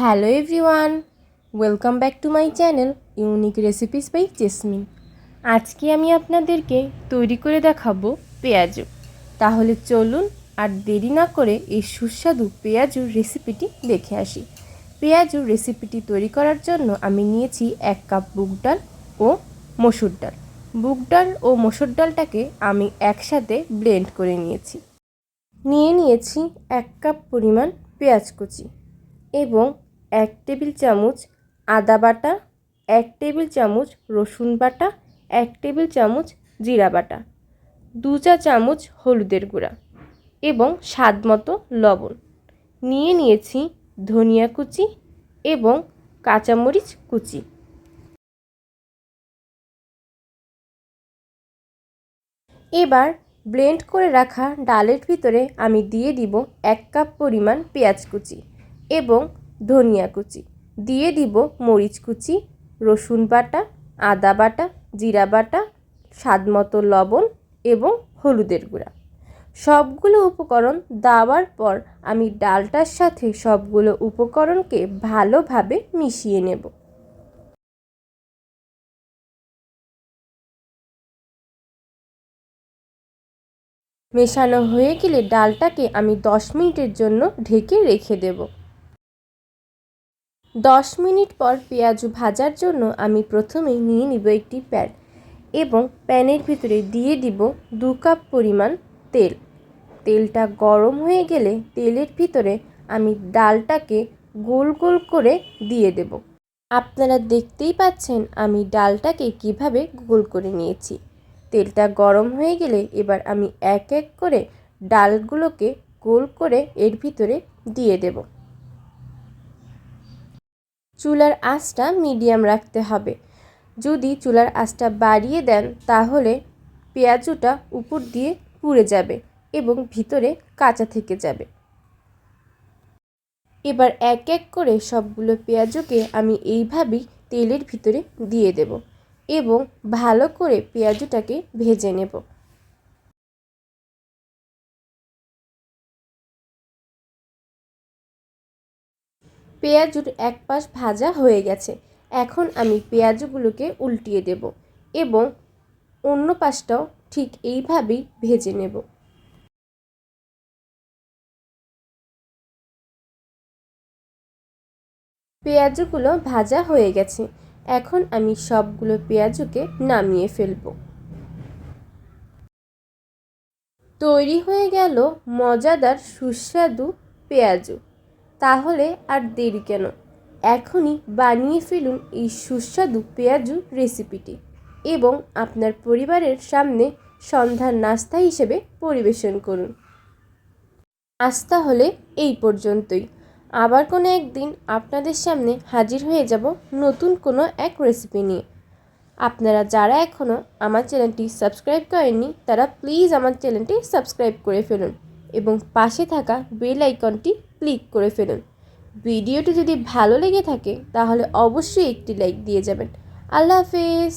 Hello everyone, welcome back to my channel unique recipes by Jasmine. আজকে আমি আপনাদেরকে তৈরি করে দেখাবো পেঁয়াজু। তাহলে চলুন আর দেরি না করে এই সুস্বাদু পেঁয়াজুর রেসিপিটি দেখে আসি। পেঁয়াজুর রেসিপিটি তৈরি করার জন্য আমি নিয়েছি 1 কাপ বুগ ডাল ও মসুর ডাল। বুগ ডাল ও মসুর ডালটাকে আমি একসাথে ব্লেন্ড করে নিয়েছি 1 কাপ পরিমাণ পেঁয়াজ কুচি এবং 1 টেবিল চামচ আদা বাটা, 1 টেবিল চামচ রসুন বাটা, 1 টেবিল চামচ জিরা বাটা, 2 চা চামচ হলুদের গুঁড়া এবং স্বাদমতো লবণ। নিয়েছি ধনিয়া কুচি এবং কাঁচামরিচ কুচি। এবার ব্লেন্ড করে রাখা ডালের ভিতরে আমি দিয়ে দিব 1 কাপ পরিমাণ পেঁয়াজ কুচি এবং ধনিয়া কুচি, দিয়ে দিব মরিচ কুচি, রসুন বাটা, আদা বাটা, জিরা বাটা, স্বাদমতো লবণ এবং হলুদের গুঁড়া। সবগুলো উপকরণ দেওয়ার পর আমি ডালটার সাথে সবগুলো উপকরণকে ভালোভাবে মিশিয়ে নেব। মেশানো হয়ে গেলে ডালটাকে আমি 10 মিনিটের জন্য ঢেকে রেখে দেব। 10 মিনিট পর পেঁয়াজু ভাজার জন্য আমি প্রথমেই নিয়ে নিব একটি প্যান এবং প্যানের ভিতরে দিয়ে দিব 2 কাপ পরিমাণ তেল। তেলটা গরম হয়ে গেলে তেলের ভিতরে আমি ডালটাকে গোল গোল করে দিয়ে দেব। আপনারা দেখতেই পাচ্ছেন আমি ডালটাকে কিভাবে গোল করে নিয়েছি। তেলটা গরম হয়ে গেলে এবার আমি এক এক করে ডালগুলোকে গোল করে এর ভিতরে দিয়ে দেব। চুলার আঁচটা মিডিয়াম রাখতে হবে। যদি চুলার আঁচটা বাড়িয়ে দেন তাহলে পেঁয়াজুটা উপর দিয়ে পুড়ে যাবে এবং ভিতরে কাঁচা থেকে যাবে। এবার এক এক করে সবগুলো পেঁয়াজুকে আমি এইভাবেই তেলের ভিতরে দিয়ে দেব এবং ভালো করে পেঁয়াজুটাকে ভেজে নেব। পেঁয়াজুর এক পাশ ভাজা হয়ে গেছে। এখন আমি পেঁয়াজগুলোকে উল্টিয়ে দেব এবং অন্য পাশটাও ঠিক এইভাবেই ভেজে নেব। পেঁয়াজগুলো ভাজা হয়ে গেছে। এখন আমি সবগুলো পেঁয়াজকে নামিয়ে ফেলব। তৈরি হয়ে গেল মজাদার সুস্বাদু পেঁয়াজু। তাহলে আর দেরি কেন, এখনই বানিয়ে ফেলুন এই সুস্বাদু পেঁয়াজু রেসিপিটি এবং আপনার পরিবারের সামনে সন্ধ্যার নাস্তা হিসেবে পরিবেশন করুন। আজ তাহলে এই পর্যন্তই। আবার কোনো একদিন আপনাদের সামনে হাজির হয়ে যাব নতুন কোনো এক রেসিপি নিয়ে। আপনারা যারা এখনও আমার চ্যানেলটি সাবস্ক্রাইব করেননি তারা প্লিজ আমার চ্যানেলটি সাবস্ক্রাইব করে ফেলুন এবং পাশে থাকা বেল আইকনটি ক্লিক করে ফেলুন। ভিডিওটি যদি ভালো লেগে থাকে তাহলে অবশ্যই একটি লাইক দিয়ে যাবেন। আল্লাহ হাফেজ।